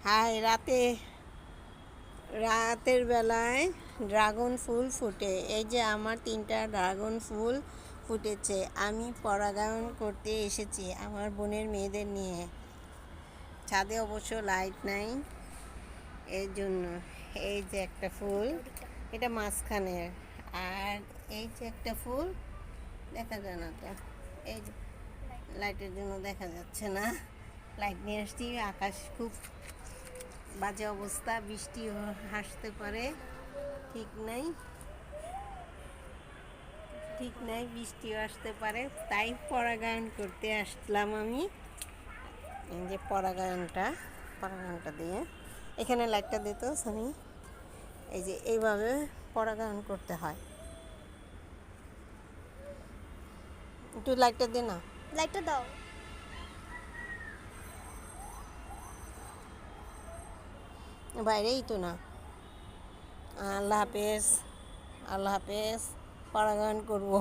High রাতের বেলায় dragon ফুল ফুটে। এই যে আমার 3টা ড্রাগন ফুল ফুটেছে। আমি পরাগায়ন করতে এসেছি আমার বোনের মেয়েদের নিয়ে। ছাদে অবশ্য লাইট নাই, এই জন্য। এই যে একটা ফুল, এটা মাঝখানের। আর এই যে একটা ফুল দেখা যায় না তো, এই যে লাইটের জন্য দেখা যাচ্ছে না। লাইট নিয়ে আসছি। আকাশ খুব বাজে অবস্থা, বৃষ্টিও আসতে পারে, ঠিক নাই বৃষ্টিও আসতে পারে, তাই পরাগায়ন করতে আসলাম আমি। এই যে পরাগায়নটা দিয়ে এখানে লাইটটা দিত সানি। এই যে এইভাবে পরাগায়ন করতে হয়। একটু লাইটটা দে না। লাইটটা দাও। বাইরেই তো না। আল্লাহ হাফেজ, পরাগায়ন করবো।